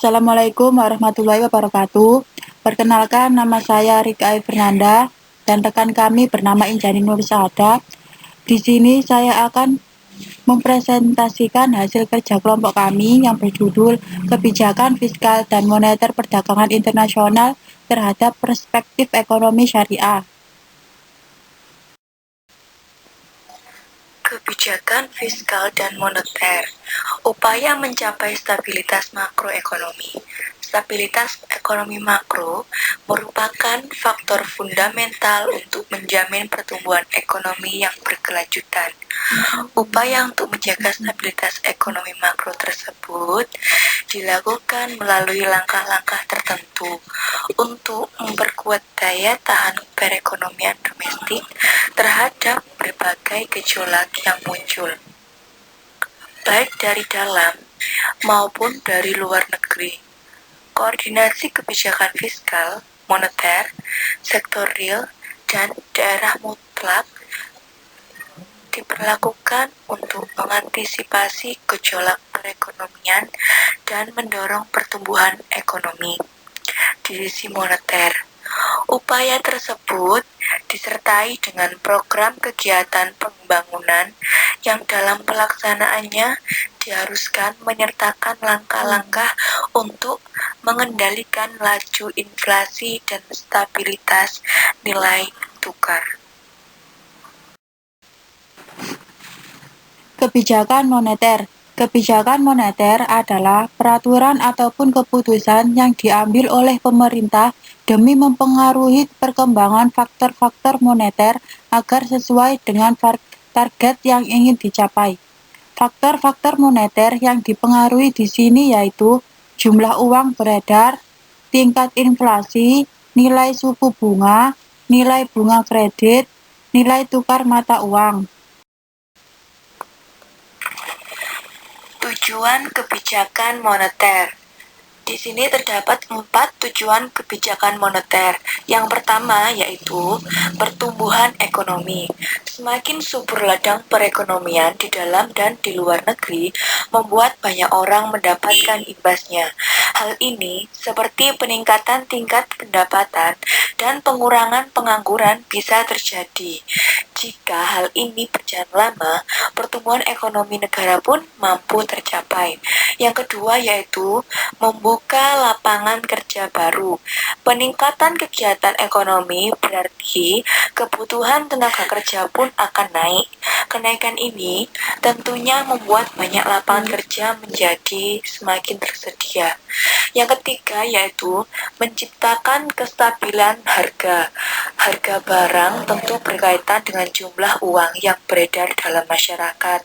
Assalamualaikum warahmatullahi wabarakatuh. Perkenalkan, nama saya Rika Fernanda dan rekan kami bernama Injani Nur Syahada. Di sini saya akan mempresentasikan hasil kerja kelompok kami yang berjudul Kebijakan Fiskal dan Moneter Perdagangan Internasional terhadap Perspektif Ekonomi Syariah. Kebijakan fiskal dan moneter, upaya mencapai stabilitas makroekonomi. Stabilitas ekonomi makro merupakan faktor fundamental untuk menjamin pertumbuhan ekonomi yang berkelanjutan. Upaya untuk menjaga stabilitas ekonomi makro tersebut dilakukan melalui langkah-langkah tertentu untuk memperkuat daya tahan perekonomian domestik terhadap berbagai gejolak yang muncul, baik dari dalam maupun dari luar negeri. Koordinasi kebijakan fiskal, moneter, sektor real, dan daerah mutlak diperlakukan untuk mengantisipasi gejolak perekonomian dan mendorong pertumbuhan ekonomi. Di sisi moneter, upaya tersebut disertai dengan program kegiatan pembangunan yang dalam pelaksanaannya diharuskan menyertakan langkah-langkah untuk mengendalikan laju inflasi dan stabilitas nilai tukar. Kebijakan moneter. Kebijakan moneter adalah peraturan ataupun keputusan yang diambil oleh pemerintah demi mempengaruhi perkembangan faktor-faktor moneter agar sesuai dengan target yang ingin dicapai. Faktor-faktor moneter yang dipengaruhi di sini yaitu jumlah uang beredar, tingkat inflasi, nilai suku bunga, nilai bunga kredit, nilai tukar mata uang. Tujuan kebijakan moneter. Di sini terdapat 4 tujuan kebijakan moneter. Yang pertama yaitu pertumbuhan ekonomi. Semakin subur ladang perekonomian di dalam dan di luar negeri membuat banyak orang mendapatkan imbasnya. Hal ini seperti peningkatan tingkat pendapatan dan pengurangan pengangguran bisa terjadi. Jika hal ini berjalan lama, pertumbuhan ekonomi negara pun mampu tercapai. Yang kedua yaitu membuka lapangan kerja baru. Peningkatan kegiatan ekonomi berarti kebutuhan tenaga kerja pun akan naik. Kenaikan ini tentunya membuat banyak lapangan kerja menjadi semakin tersedia. Yang ketiga yaitu menciptakan kestabilan harga. Harga barang tentu berkaitan dengan jumlah uang yang beredar dalam masyarakat.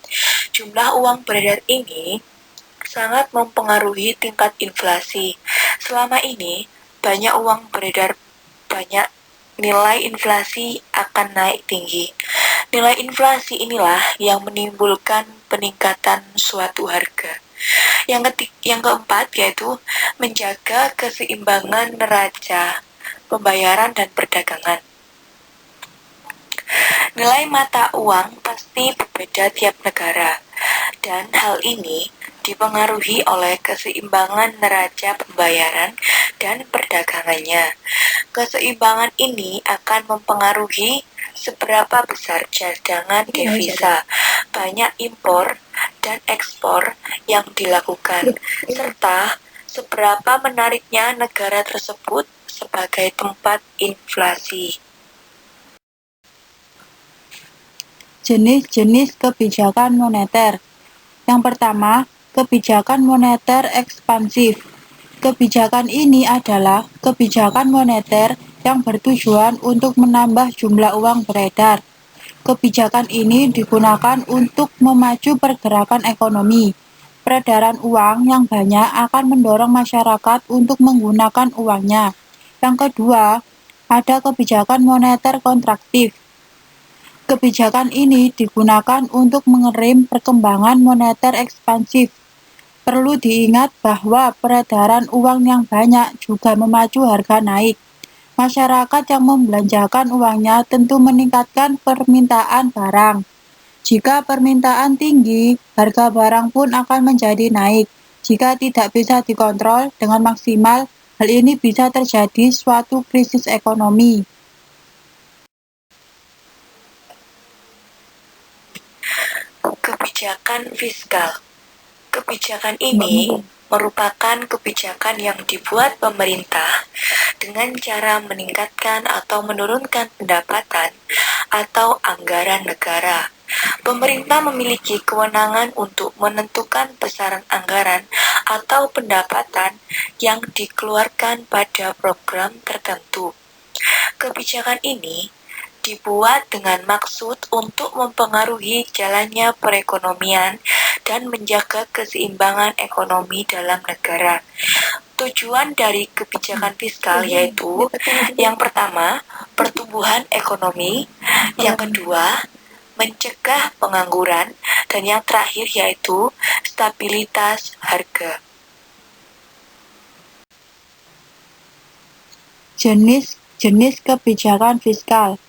Jumlah uang beredar ini sangat mempengaruhi tingkat inflasi. Selama ini, banyak uang beredar banyak, nilai inflasi akan naik tinggi. Nilai inflasi inilah yang menimbulkan peningkatan suatu harga. Yang keempat yaitu menjaga keseimbangan neraca, pembayaran dan perdagangan. Nilai mata uang pasti berbeda tiap negara, dan hal ini dipengaruhi oleh keseimbangan neraca pembayaran dan perdagangannya. Keseimbangan ini akan mempengaruhi seberapa besar cadangan devisa, banyak impor dan ekspor yang dilakukan, serta seberapa menariknya negara tersebut sebagai tempat inflasi. Jenis-jenis kebijakan moneter. Yang pertama, kebijakan moneter ekspansif. Kebijakan ini adalah kebijakan moneter yang bertujuan untuk menambah jumlah uang beredar. Kebijakan ini digunakan untuk memacu pergerakan ekonomi. Peredaran uang yang banyak akan mendorong masyarakat untuk menggunakan uangnya. Yang kedua, ada kebijakan moneter kontraktif. Kebijakan ini digunakan untuk mengerem perkembangan moneter ekspansif. Perlu diingat bahwa peredaran uang yang banyak juga memacu harga naik. Masyarakat yang membelanjakan uangnya tentu meningkatkan permintaan barang. Jika permintaan tinggi, harga barang pun akan menjadi naik. Jika tidak bisa dikontrol dengan maksimal, hal ini bisa terjadi suatu krisis ekonomi. Kebijakan fiskal. Kebijakan ini merupakan kebijakan yang dibuat pemerintah dengan cara meningkatkan atau menurunkan pendapatan atau anggaran negara. Pemerintah memiliki kewenangan untuk menentukan besaran anggaran atau pendapatan yang dikeluarkan pada program tertentu. Kebijakan ini dibuat dengan maksud untuk mempengaruhi jalannya perekonomian dan menjaga keseimbangan ekonomi dalam negara. Tujuan dari kebijakan fiskal yaitu yang pertama, pertumbuhan ekonomi, yang kedua, mencegah pengangguran, dan yang terakhir yaitu stabilitas harga. Jenis kebijakan fiskal.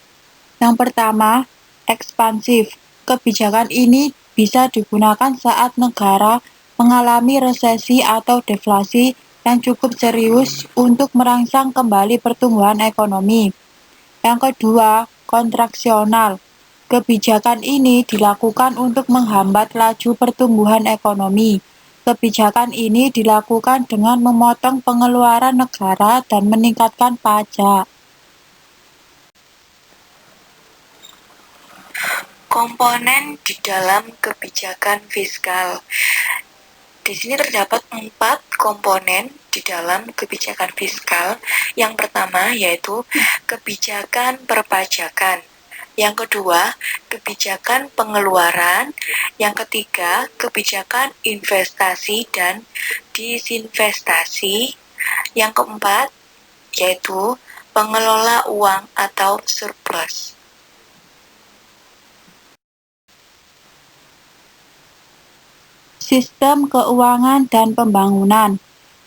Yang pertama, ekspansif. Kebijakan ini bisa digunakan saat negara mengalami resesi atau deflasi yang cukup serius untuk merangsang kembali pertumbuhan ekonomi. Yang kedua, kontraksional. Kebijakan ini dilakukan untuk menghambat laju pertumbuhan ekonomi. Kebijakan ini dilakukan dengan memotong pengeluaran negara dan meningkatkan pajak. Komponen di dalam kebijakan fiskal. Di sini terdapat 4 komponen di dalam kebijakan fiskal. Yang pertama yaitu kebijakan perpajakan. Yang kedua, kebijakan pengeluaran. Yang ketiga, kebijakan investasi dan disinvestasi. Yang keempat, yaitu pengelola uang atau surplus. Sistem keuangan dan pembangunan.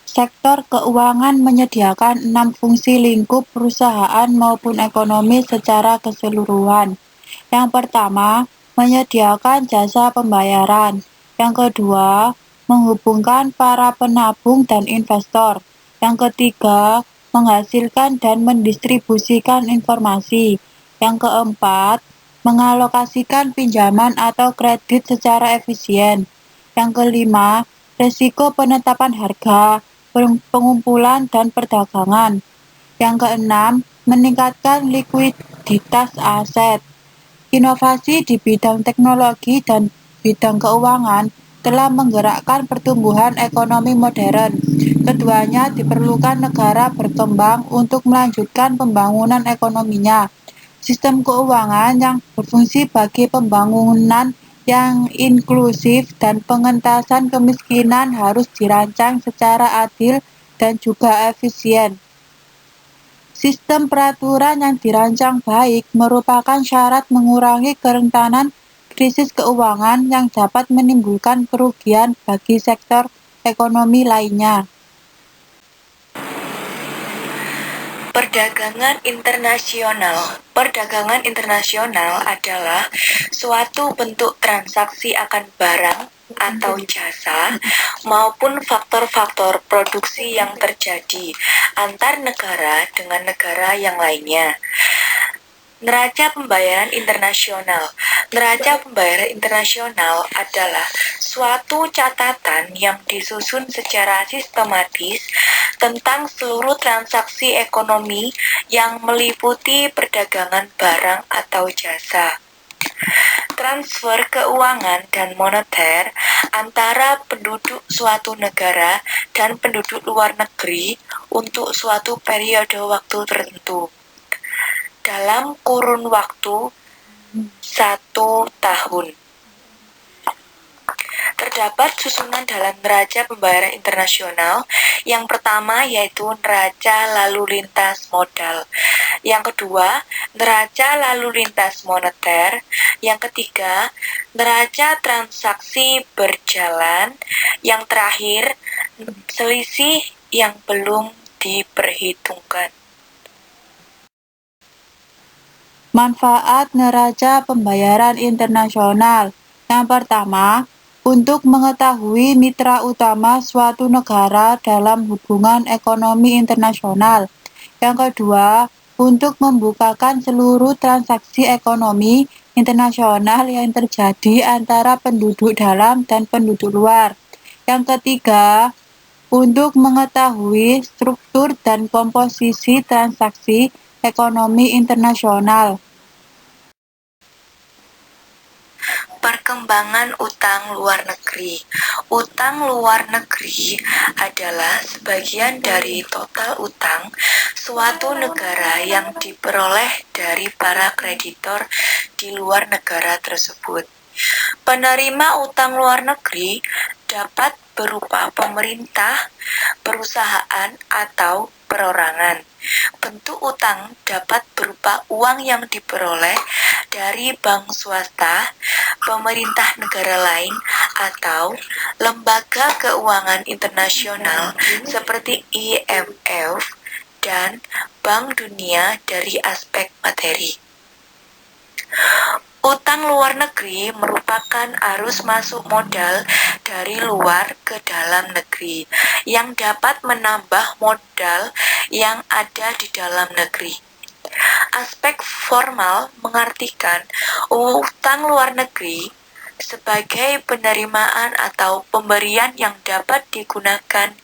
Sektor keuangan menyediakan 6 fungsi lingkup perusahaan maupun ekonomi secara keseluruhan. Yang pertama, menyediakan jasa pembayaran. Yang kedua, menghubungkan para penabung dan investor. Yang ketiga, menghasilkan dan mendistribusikan informasi. Yang keempat, mengalokasikan pinjaman atau kredit secara efisien. Yang kelima, risiko penetapan harga, pengumpulan dan perdagangan. Yang keenam, meningkatkan likuiditas aset. Inovasi di bidang teknologi dan bidang keuangan telah menggerakkan pertumbuhan ekonomi modern. Keduanya diperlukan negara berkembang untuk melanjutkan pembangunan ekonominya. Sistem keuangan yang berfungsi bagi pembangunan yang inklusif dan pengentasan kemiskinan harus dirancang secara adil dan juga efisien. Sistem peraturan yang dirancang baik merupakan syarat mengurangi kerentanan krisis keuangan yang dapat menimbulkan kerugian bagi sektor ekonomi lainnya. Perdagangan internasional. Perdagangan internasional adalah suatu bentuk transaksi akan barang atau jasa maupun faktor-faktor produksi yang terjadi antar negara dengan negara yang lainnya. Neraca pembayaran internasional. Neraca pembayaran internasional adalah suatu catatan yang disusun secara sistematis tentang seluruh transaksi ekonomi yang meliputi perdagangan barang atau jasa. Transfer keuangan dan moneter antara penduduk suatu negara dan penduduk luar negeri untuk suatu periode waktu tertentu dalam kurun waktu 1 tahun. Terdapat susunan dalam neraca pembayaran internasional. Yang pertama yaitu neraca lalu lintas modal. Yang kedua, neraca lalu lintas moneter. Yang ketiga, neraca transaksi berjalan. Yang terakhir, selisih yang belum diperhitungkan. Manfaat neraca pembayaran internasional. Yang pertama, untuk mengetahui mitra utama suatu negara dalam hubungan ekonomi internasional. Yang kedua, untuk membukakan seluruh transaksi ekonomi internasional yang terjadi antara penduduk dalam dan penduduk luar. Yang ketiga, untuk mengetahui struktur dan komposisi transaksi ekonomi internasional. Perkembangan utang luar negeri. Utang luar negeri adalah sebagian dari total utang suatu negara yang diperoleh dari para kreditor di luar negara tersebut. Penerima utang luar negeri dapat berupa pemerintah, perusahaan, atau perorangan. Bentuk utang dapat berupa uang yang diperoleh dari bank swasta, pemerintah negara lain, atau lembaga keuangan internasional seperti IMF dan Bank Dunia dari aspek materi. Utang luar negeri merupakan arus masuk modal dari luar ke dalam negeri yang dapat menambah modal yang ada di dalam negeri. Aspek formal mengartikan utang luar negeri sebagai penerimaan atau pemberian yang dapat digunakan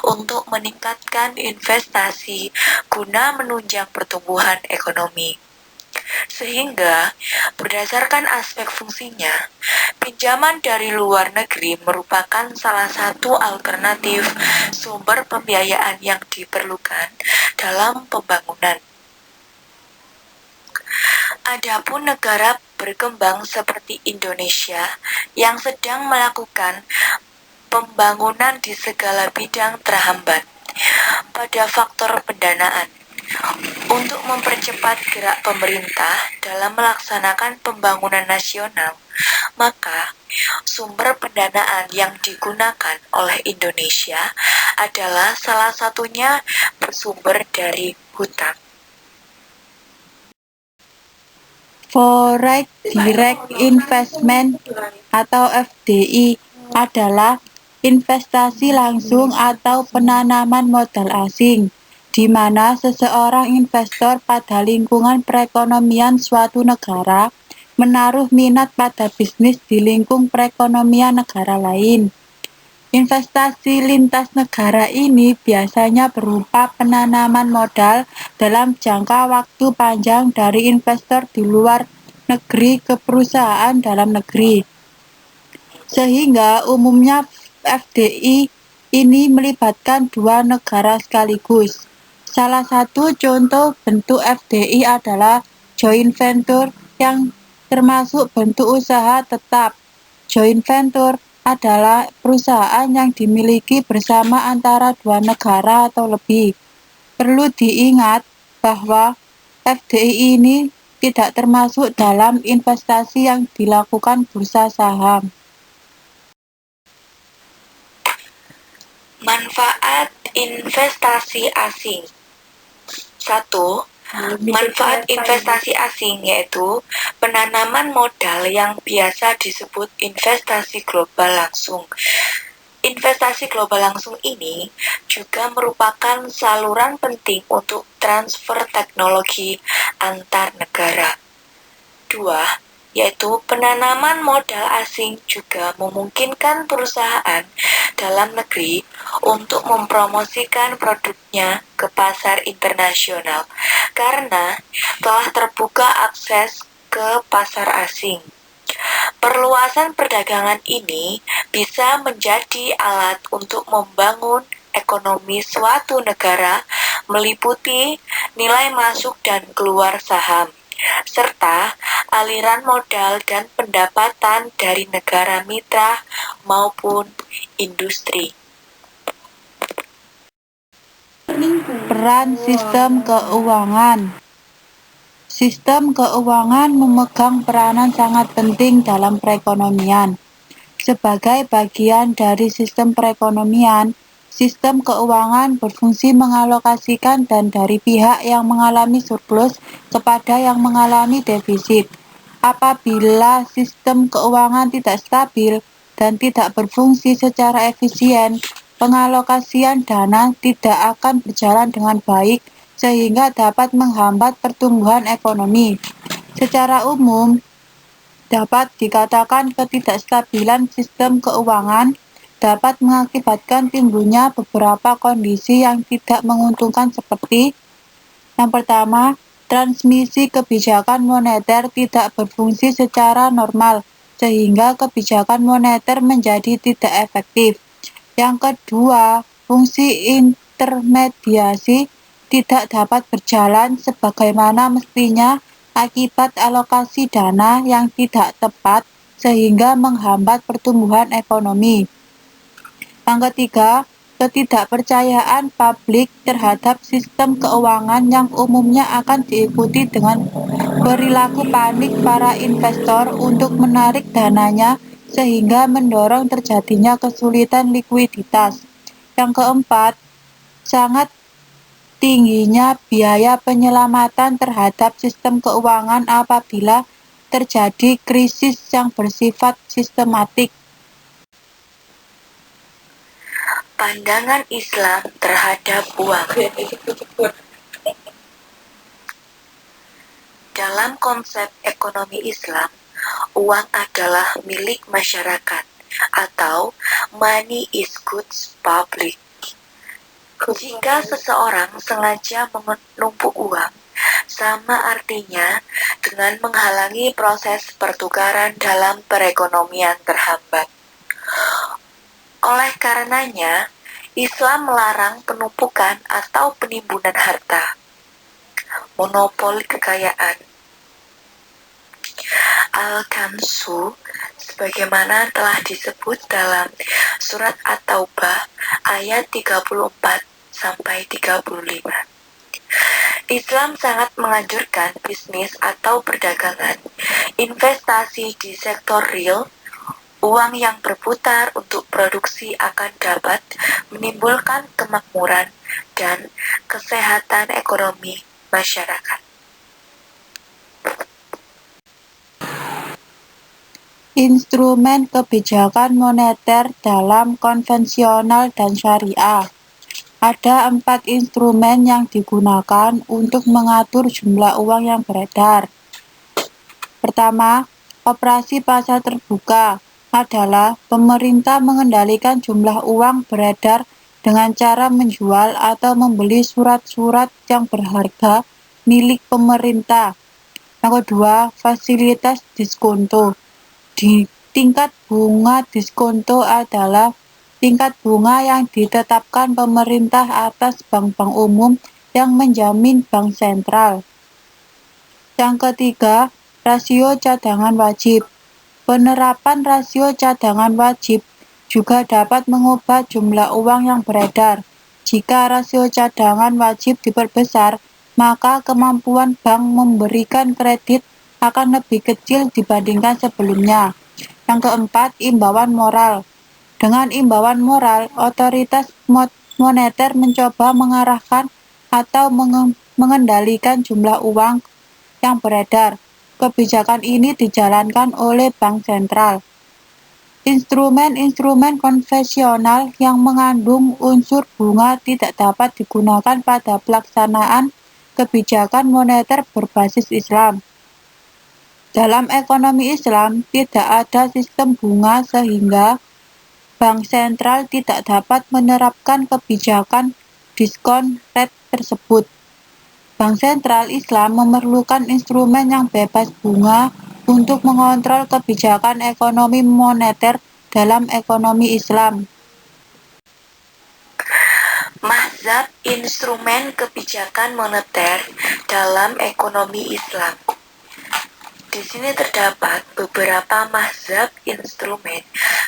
untuk meningkatkan investasi guna menunjang pertumbuhan ekonomi. Sehingga, berdasarkan aspek fungsinya, pinjaman dari luar negeri merupakan salah satu alternatif sumber pembiayaan yang diperlukan dalam pembangunan. Adapun negara berkembang seperti Indonesia yang sedang melakukan pembangunan di segala bidang terhambat pada faktor pendanaan. Untuk mempercepat gerak pemerintah dalam melaksanakan pembangunan nasional, maka sumber pendanaan yang digunakan oleh Indonesia adalah salah satunya bersumber dari hutang. Foreign Direct Investment atau FDI adalah investasi langsung atau penanaman modal asing, di mana seseorang investor pada lingkungan perekonomian suatu negara menaruh minat pada bisnis di lingkung perekonomian negara lain. Investasi lintas negara ini biasanya berupa penanaman modal dalam jangka waktu panjang dari investor di luar negeri ke perusahaan dalam negeri. Sehingga umumnya FDI ini melibatkan dua negara sekaligus. Salah satu contoh bentuk FDI adalah joint venture yang termasuk bentuk usaha tetap. Joint venture adalah perusahaan yang dimiliki bersama antara dua negara atau lebih. Perlu diingat bahwa FDI ini tidak termasuk dalam investasi yang dilakukan bursa saham. Manfaat investasi asing. 1. Manfaat investasi asing yaitu penanaman modal yang biasa disebut investasi global langsung. Investasi global langsung ini juga merupakan saluran penting untuk transfer teknologi antar negara. 2. Yaitu penanaman modal asing juga memungkinkan perusahaan dalam negeri untuk mempromosikan produknya ke pasar internasional karena telah terbuka akses ke pasar asing. Perluasan perdagangan ini bisa menjadi alat untuk membangun ekonomi suatu negara meliputi nilai masuk dan keluar saham, serta aliran modal dan pendapatan dari negara mitra maupun industri. Peran sistem keuangan. Sistem keuangan memegang peranan sangat penting dalam perekonomian. Sebagai bagian dari sistem perekonomian, sistem keuangan berfungsi mengalokasikan dan dari pihak yang mengalami surplus kepada yang mengalami defisit. Apabila sistem keuangan tidak stabil, dan tidak berfungsi secara efisien, pengalokasian dana tidak akan berjalan dengan baik sehingga dapat menghambat pertumbuhan ekonomi. Secara umum, dapat dikatakan ketidakstabilan sistem keuangan dapat mengakibatkan timbulnya beberapa kondisi yang tidak menguntungkan seperti yang pertama, transmisi kebijakan moneter tidak berfungsi secara normal sehingga kebijakan moneter menjadi tidak efektif. Yang kedua, fungsi intermediasi tidak dapat berjalan sebagaimana mestinya akibat alokasi dana yang tidak tepat sehingga menghambat pertumbuhan ekonomi. Yang ketiga, ketidakpercayaan publik terhadap sistem keuangan yang umumnya akan diikuti dengan perilaku panik para investor untuk menarik dananya sehingga mendorong terjadinya kesulitan likuiditas. Yang keempat, sangat tingginya biaya penyelamatan terhadap sistem keuangan apabila terjadi krisis yang bersifat sistematik. Pandangan Islam terhadap uang. Dalam konsep ekonomi Islam, uang adalah milik masyarakat atau money is goods public. Jika seseorang sengaja menumpuk uang, sama artinya dengan menghalangi proses pertukaran dalam perekonomian terhambat. Oleh karenanya, Islam melarang penumpukan atau penimbunan harta, monopoli kekayaan. Al-Kanzu, sebagaimana telah disebut dalam surat At-Taubah ayat 34-35. Islam sangat menganjurkan bisnis atau perdagangan, investasi di sektor real. Uang yang berputar untuk produksi akan dapat menimbulkan kemakmuran dan kesehatan ekonomi masyarakat. Instrumen kebijakan moneter dalam konvensional dan syariah. Ada 4 instrumen yang digunakan untuk mengatur jumlah uang yang beredar. Pertama, operasi pasar terbuka adalah pemerintah mengendalikan jumlah uang beredar dengan cara menjual atau membeli surat-surat yang berharga milik pemerintah. Yang kedua, fasilitas diskonto. Di tingkat bunga diskonto adalah tingkat bunga yang ditetapkan pemerintah atas bank-bank umum yang menjamin bank sentral. Yang ketiga, rasio cadangan wajib. Penerapan rasio cadangan wajib juga dapat mengubah jumlah uang yang beredar. Jika rasio cadangan wajib diperbesar, maka kemampuan bank memberikan kredit akan lebih kecil dibandingkan sebelumnya. Yang keempat, imbauan moral. Dengan imbauan moral, otoritas moneter mencoba mengarahkan atau mengendalikan jumlah uang yang beredar. Kebijakan ini dijalankan oleh bank sentral. Instrumen-instrumen konvensional yang mengandung unsur bunga tidak dapat digunakan pada pelaksanaan kebijakan moneter berbasis Islam. Dalam ekonomi Islam, tidak ada sistem bunga sehingga bank sentral tidak dapat menerapkan kebijakan diskon rate tersebut. Bank sentral Islam memerlukan instrumen yang bebas bunga untuk mengontrol kebijakan ekonomi moneter dalam ekonomi Islam. Mazhab instrumen kebijakan moneter dalam ekonomi Islam. Di sini terdapat beberapa mazhab instrumen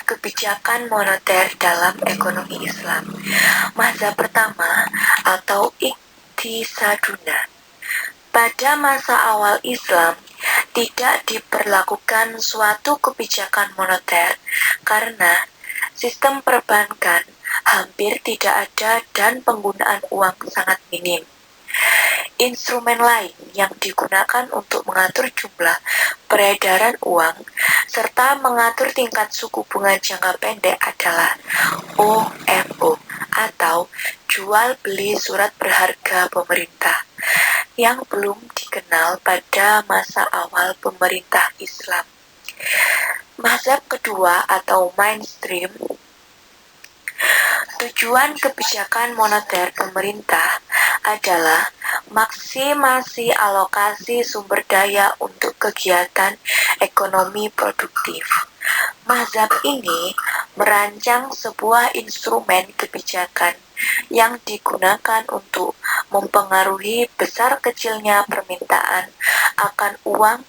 kebijakan moneter dalam ekonomi Islam. Mazhab pertama atau Iqtisaduna. Pada masa awal Islam, tidak diperlakukan suatu kebijakan moneter karena sistem perbankan hampir tidak ada dan penggunaan uang sangat minim. Instrumen lain yang digunakan untuk mengatur jumlah peredaran uang serta mengatur tingkat suku bunga jangka pendek adalah OMO atau jual beli surat berharga pemerintah yang belum dikenal pada masa awal pemerintah Islam. Mazhab kedua atau mainstream, tujuan kebijakan moneter pemerintah adalah maksimasi alokasi sumber daya untuk kegiatan ekonomi produktif. Mazhab ini merancang sebuah instrumen kebijakan yang digunakan untuk mempengaruhi besar kecilnya permintaan akan uang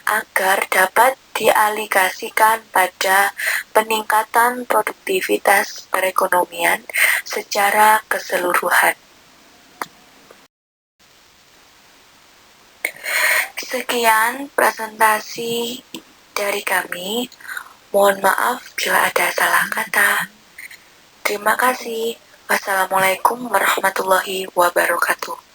agar dapat dialikasikan pada peningkatan produktivitas perekonomian secara keseluruhan. Sekian presentasi dari kami. Mohon maaf bila ada salah kata. Terima kasih. Wassalamualaikum warahmatullahi wabarakatuh.